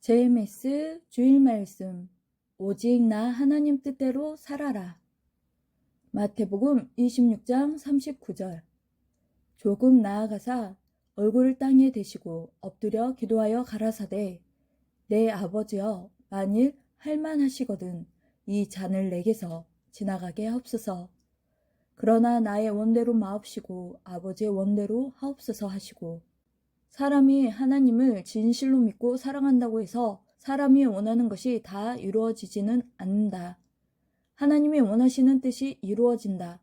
JMS 주일 말씀. 오직 나 하나님 뜻대로 살아라. 마태복음 26장 39절. 조금 나아가사 얼굴을 땅에 대시고 엎드려 기도하여 가라사대, 내 아버지여, 만일 할만하시거든 이 잔을 내게서 지나가게 하옵소서. 그러나 나의 원대로 마옵시고 아버지의 원대로 하옵소서 하시고, 사람이 하나님을 진실로 믿고 사랑한다고 해서 사람이 원하는 것이 다 이루어지지는 않는다. 하나님이 원하시는 뜻이 이루어진다.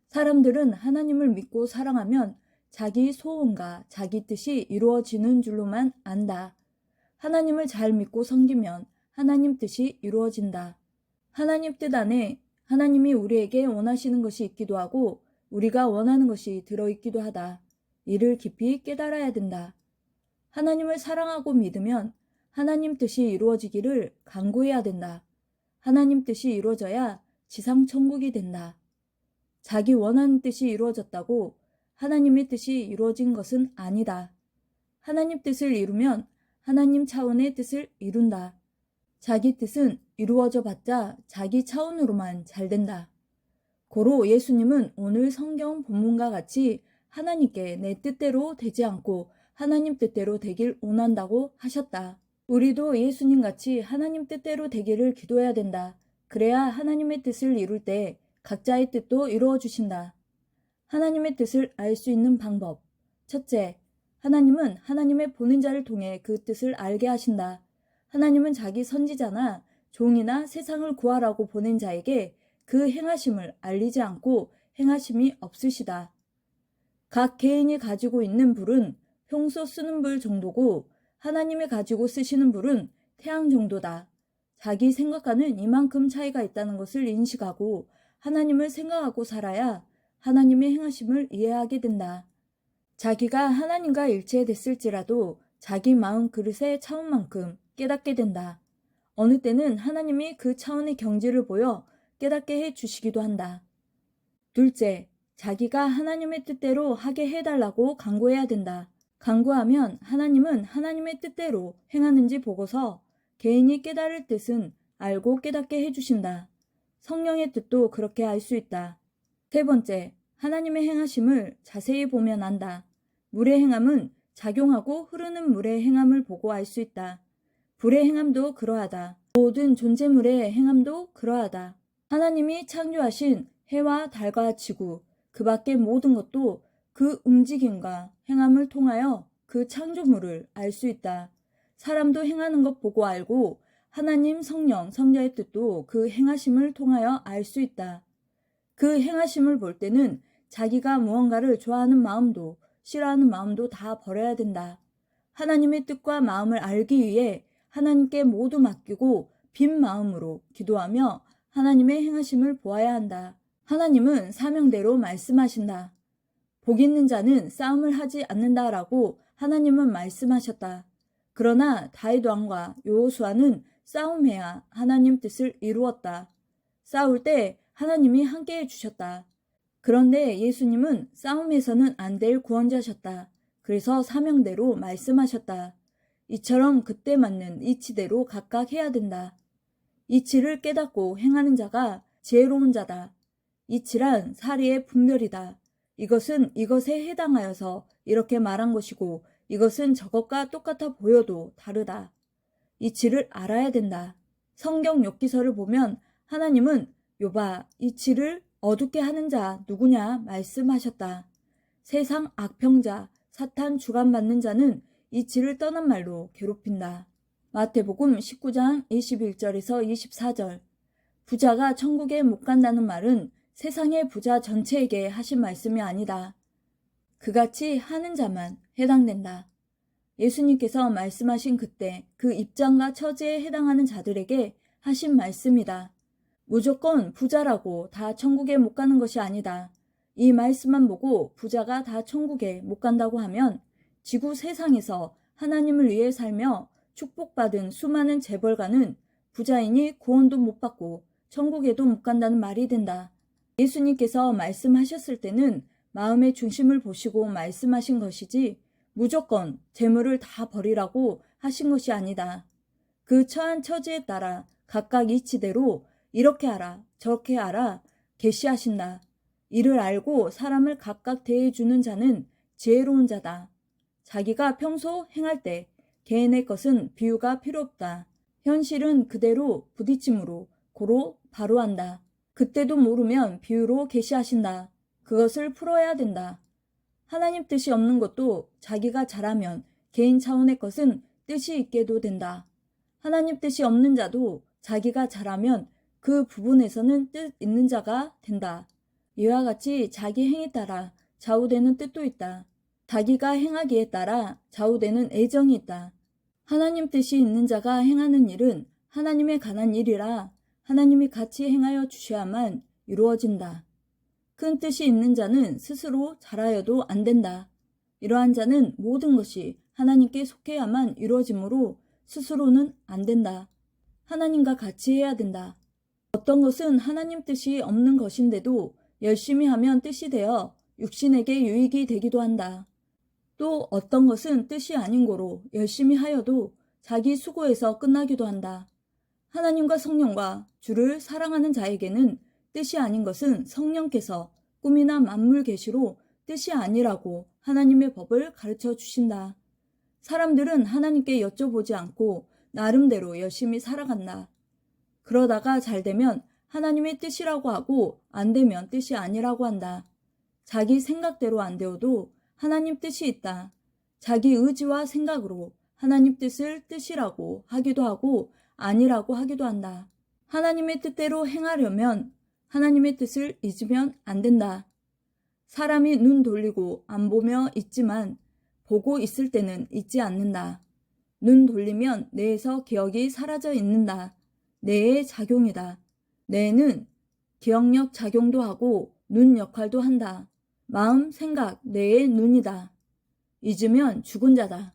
사람들은 하나님을 믿고 사랑하면 자기 소원과 자기 뜻이 이루어지는 줄로만 안다. 하나님을 잘 믿고 섬기면 하나님 뜻이 이루어진다. 하나님 뜻 안에 하나님이 우리에게 원하시는 것이 있기도 하고 우리가 원하는 것이 들어있기도 하다. 이를 깊이 깨달아야 된다. 하나님을 사랑하고 믿으면 하나님 뜻이 이루어지기를 간구해야 된다. 하나님 뜻이 이루어져야 지상 천국이 된다. 자기 원하는 뜻이 이루어졌다고 하나님의 뜻이 이루어진 것은 아니다. 하나님 뜻을 이루면 하나님 차원의 뜻을 이룬다. 자기 뜻은 이루어져 봤자 자기 차원으로만 잘 된다. 고로 예수님은 오늘 성경 본문과 같이 하나님께 내 뜻대로 되지 않고 하나님 뜻대로 되길 원한다고 하셨다. 우리도 예수님같이 하나님 뜻대로 되기를 기도해야 된다. 그래야 하나님의 뜻을 이룰 때 각자의 뜻도 이루어 주신다. 하나님의 뜻을 알 수 있는 방법. 첫째, 하나님은 하나님의 보낸 자를 통해 그 뜻을 알게 하신다. 하나님은 자기 선지자나 종이나 세상을 구하라고 보낸 자에게 그 행하심을 알리지 않고 행하심이 없으시다. 각 개인이 가지고 있는 불은 평소 쓰는 불 정도고 하나님이 가지고 쓰시는 불은 태양 정도다. 자기 생각과는 이만큼 차이가 있다는 것을 인식하고 하나님을 생각하고 살아야 하나님의 행하심을 이해하게 된다. 자기가 하나님과 일치됐을지라도 자기 마음 그릇의 차원만큼 깨닫게 된다. 어느 때는 하나님이 그 차원의 경지를 보여 깨닫게 해 주시기도 한다. 둘째, 자기가 하나님의 뜻대로 하게 해달라고 간구해야 된다. 간구하면 하나님은 하나님의 뜻대로 행하는지 보고서 개인이 깨달을 뜻은 알고 깨닫게 해주신다. 성령의 뜻도 그렇게 알 수 있다. 세 번째, 하나님의 행하심을 자세히 보면 안다. 물의 행함은 작용하고 흐르는 물의 행함을 보고 알 수 있다. 불의 행함도 그러하다. 모든 존재물의 행함도 그러하다. 하나님이 창조하신 해와 달과 지구, 그 밖의 모든 것도 그 움직임과 행함을 통하여 그 창조물을 알 수 있다. 사람도 행하는 것 보고 알고 하나님, 성령, 성자의 뜻도 그 행하심을 통하여 알 수 있다. 그 행하심을 볼 때는 자기가 무언가를 좋아하는 마음도 싫어하는 마음도 다 버려야 된다. 하나님의 뜻과 마음을 알기 위해 하나님께 모두 맡기고 빈 마음으로 기도하며 하나님의 행하심을 보아야 한다. 하나님은 사명대로 말씀하신다. 복 있는 자는 싸움을 하지 않는다라고 하나님은 말씀하셨다. 그러나 다윗 왕과 여호수아는 싸움해야 하나님 뜻을 이루었다. 싸울 때 하나님이 함께해 주셨다. 그런데 예수님은 싸움에서는 안 될 구원자셨다. 그래서 사명대로 말씀하셨다. 이처럼 그때 맞는 이치대로 각각 해야 된다. 이치를 깨닫고 행하는 자가 지혜로운 자다. 이치란 사리의 분별이다. 이것은 이것에 해당하여서 이렇게 말한 것이고 이것은 저것과 똑같아 보여도 다르다. 이치를 알아야 된다. 성경 욥기서를 보면 하나님은 욥아, 이치를 어둡게 하는 자 누구냐 말씀하셨다. 세상 악평자, 사탄 주관받는 자는 이치를 떠난 말로 괴롭힌다. 마태복음 19장 21절에서 24절. 부자가 천국에 못 간다는 말은 세상의 부자 전체에게 하신 말씀이 아니다. 그같이 하는 자만 해당된다. 예수님께서 말씀하신 그때 그 입장과 처지에 해당하는 자들에게 하신 말씀이다. 무조건 부자라고 다 천국에 못 가는 것이 아니다. 이 말씀만 보고 부자가 다 천국에 못 간다고 하면 지구 세상에서 하나님을 위해 살며 축복받은 수많은 재벌가는 부자이니 구원도 못 받고 천국에도 못 간다는 말이 된다. 예수님께서 말씀하셨을 때는 마음의 중심을 보시고 말씀하신 것이지 무조건 재물을 다 버리라고 하신 것이 아니다. 그 처한 처지에 따라 각각 이치대로 이렇게 하라 저렇게 하라 계시하신다. 이를 알고 사람을 각각 대해주는 자는 지혜로운 자다. 자기가 평소 행할 때 개인의 것은 비유가 필요 없다. 현실은 그대로 부딪힘으로 고로 바로 한다. 그때도 모르면 비유로 계시하신다. 그것을 풀어야 된다. 하나님 뜻이 없는 것도 자기가 잘하면 개인 차원의 것은 뜻이 있게도 된다. 하나님 뜻이 없는 자도 자기가 잘하면 그 부분에서는 뜻 있는 자가 된다. 이와 같이 자기 행에 따라 좌우되는 뜻도 있다. 자기가 행하기에 따라 좌우되는 애정이 있다. 하나님 뜻이 있는 자가 행하는 일은 하나님에 관한 일이라 하나님이 같이 행하여 주셔야만 이루어진다. 큰 뜻이 있는 자는 스스로 잘하여도 안 된다. 이러한 자는 모든 것이 하나님께 속해야만 이루어지므로 스스로는 안 된다. 하나님과 같이 해야 된다. 어떤 것은 하나님 뜻이 없는 것인데도 열심히 하면 뜻이 되어 육신에게 유익이 되기도 한다. 또 어떤 것은 뜻이 아닌 고로 열심히 하여도 자기 수고에서 끝나기도 한다. 하나님과 성령과 주를 사랑하는 자에게는 뜻이 아닌 것은 성령께서 꿈이나 만물 계시로 뜻이 아니라고 하나님의 법을 가르쳐 주신다. 사람들은 하나님께 여쭤보지 않고 나름대로 열심히 살아간다. 그러다가 잘 되면 하나님의 뜻이라고 하고 안 되면 뜻이 아니라고 한다. 자기 생각대로 안 되어도 하나님 뜻이 있다. 자기 의지와 생각으로 하나님 뜻을 뜻이라고 하기도 하고 아니라고 하기도 한다. 하나님의 뜻대로 행하려면 하나님의 뜻을 잊으면 안 된다. 사람이 눈 돌리고 안 보며 잊지만 보고 있을 때는 잊지 않는다. 눈 돌리면 뇌에서 기억이 사라져 있는다. 뇌의 작용이다. 뇌는 기억력 작용도 하고 눈 역할도 한다. 마음, 생각, 뇌의 눈이다. 잊으면 죽은 자다.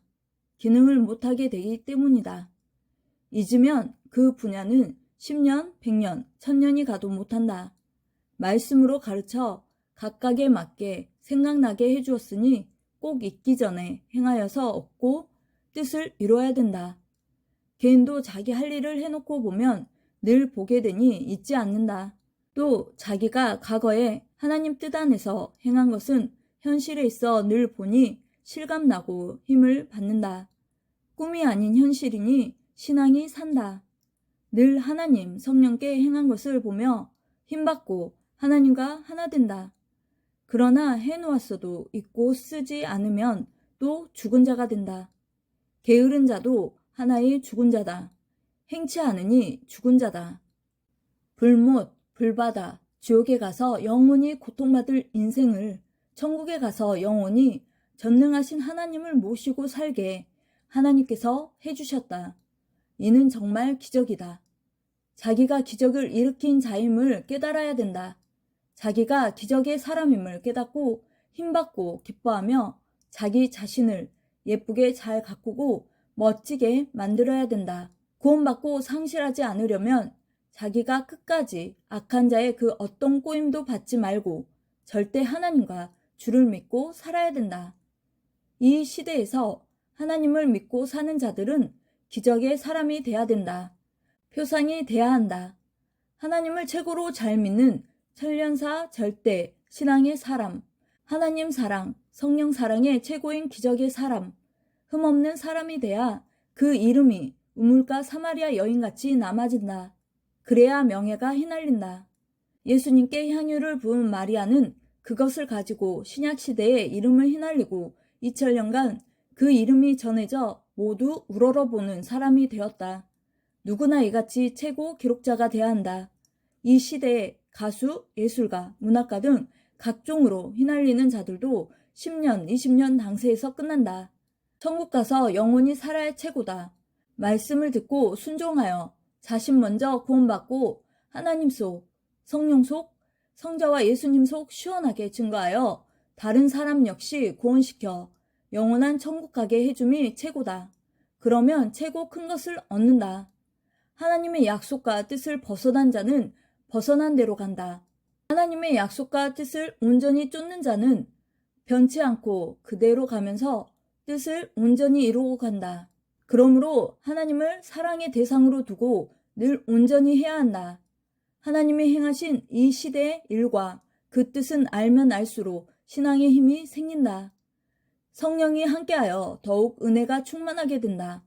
기능을 못하게 되기 때문이다. 잊으면 그 분야는 10년, 100년, 1000년이 가도 못한다. 말씀으로 가르쳐 각각에 맞게 생각나게 해주었으니 꼭 잊기 전에 행하여서 얻고 뜻을 이뤄야 된다. 개인도 자기 할 일을 해놓고 보면 늘 보게 되니 잊지 않는다. 또 자기가 과거에 하나님 뜻 안에서 행한 것은 현실에 있어 늘 보니 실감나고 힘을 받는다. 꿈이 아닌 현실이니 신앙이 산다. 늘 하나님, 성령께 행한 것을 보며 힘받고 하나님과 하나 된다. 그러나 해놓았어도 잊고 쓰지 않으면 또 죽은 자가 된다. 게으른 자도 하나의 죽은 자다. 행치 않으니 죽은 자다. 불못, 불바다, 지옥에 가서 영원히 고통받을 인생을 천국에 가서 영원히 전능하신 하나님을 모시고 살게 하나님께서 해주셨다. 이는 정말 기적이다. 자기가 기적을 일으킨 자임을 깨달아야 된다. 자기가 기적의 사람임을 깨닫고 힘받고 기뻐하며 자기 자신을 예쁘게 잘 가꾸고 멋지게 만들어야 된다. 구원받고 상실하지 않으려면 자기가 끝까지 악한 자의 그 어떤 꼬임도 받지 말고 절대 하나님과 주를 믿고 살아야 된다. 이 시대에서 하나님을 믿고 사는 자들은 기적의 사람이 돼야 된다. 표상이 돼야 한다. 하나님을 최고로 잘 믿는 천련사 절대 신앙의 사람, 하나님 사랑, 성령 사랑의 최고인 기적의 사람, 흠없는 사람이 돼야 그 이름이 우물가 사마리아 여인같이 남아진다. 그래야 명예가 휘날린다. 예수님께 향유를 부은 마리아는 그것을 가지고 신약시대에 이름을 휘날리고 2000년간 그 이름이 전해져 모두 우러러보는 사람이 되었다. 누구나 이같이 최고 기록자가 돼야 한다. 이 시대에 가수, 예술가, 문학가 등 각종으로 휘날리는 자들도 10년, 20년 당세에서 끝난다. 천국 가서 영원히 살아야 최고다. 말씀을 듣고 순종하여 자신 먼저 구원받고 하나님 속, 성령 속, 성자와 예수님 속 시원하게 증거하여 다른 사람 역시 구원시켜 영원한 천국 가게 해줌이 최고다. 그러면 최고 큰 것을 얻는다. 하나님의 약속과 뜻을 벗어난 자는 벗어난 대로 간다. 하나님의 약속과 뜻을 온전히 쫓는 자는 변치 않고 그대로 가면서 뜻을 온전히 이루고 간다. 그러므로 하나님을 사랑의 대상으로 두고 늘 온전히 해야 한다. 하나님이 행하신 이 시대의 일과 그 뜻은 알면 알수록 신앙의 힘이 생긴다. 성령이 함께하여 더욱 은혜가 충만하게 된다.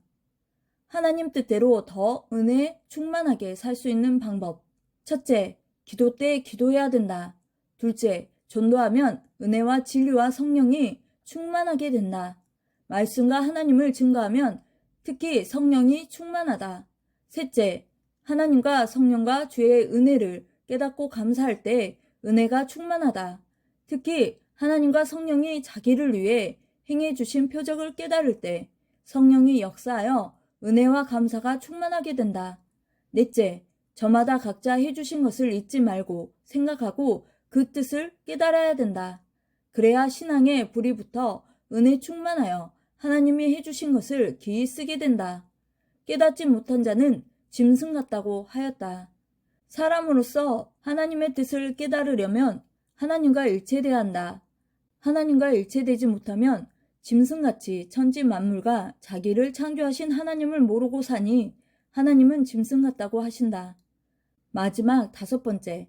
하나님 뜻대로 더 은혜에 충만하게 살 수 있는 방법. 첫째, 기도 때 기도해야 된다. 둘째, 전도하면 은혜와 진리와 성령이 충만하게 된다. 말씀과 하나님을 증거하면 특히 성령이 충만하다. 셋째, 하나님과 성령과 주의 은혜를 깨닫고 감사할 때 은혜가 충만하다. 특히 하나님과 성령이 자기를 위해 행해 주신 표적을 깨달을 때 성령이 역사하여 은혜와 감사가 충만하게 된다. 넷째, 저마다 각자 해주신 것을 잊지 말고 생각하고 그 뜻을 깨달아야 된다. 그래야 신앙에 불이 붙어 은혜 충만하여 하나님이 해주신 것을 기이 쓰게 된다. 깨닫지 못한 자는 짐승 같다고 하였다. 사람으로서 하나님의 뜻을 깨달으려면 하나님과 일체돼야 한다. 하나님과 일체되지 못하면 짐승같이 천지 만물과 자기를 창조하신 하나님을 모르고 사니 하나님은 짐승 같다고 하신다. 마지막 다섯 번째,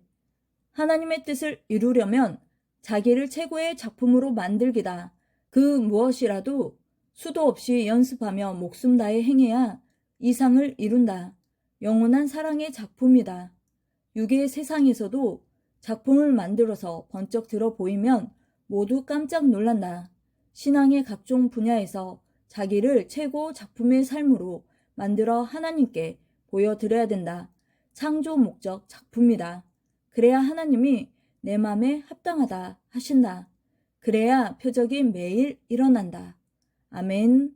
하나님의 뜻을 이루려면 자기를 최고의 작품으로 만들기다. 그 무엇이라도 수도 없이 연습하며 목숨 다해 행해야 이상을 이룬다. 영원한 사랑의 작품이다. 육의 세상에서도 작품을 만들어서 번쩍 들어 보이면 모두 깜짝 놀란다. 신앙의 각종 분야에서 자기를 최고 작품의 삶으로 만들어 하나님께 보여드려야 된다. 창조 목적 작품이다. 그래야 하나님이 내 맘에 합당하다 하신다. 그래야 표적이 매일 일어난다. 아멘.